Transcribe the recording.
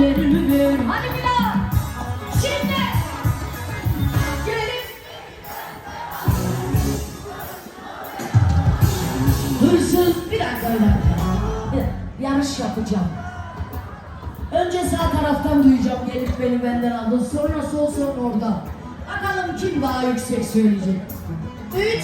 ellerimi ver. Hadi bir daha. Şimdi. Gelelim. Hırsız, bir dakika. Yarış yapacağım. Önce sağ taraftan duyacağım gelip beni benden aldın. Sonra sol, sonra orada. Bakalım kim daha yüksek söyleyecek. 3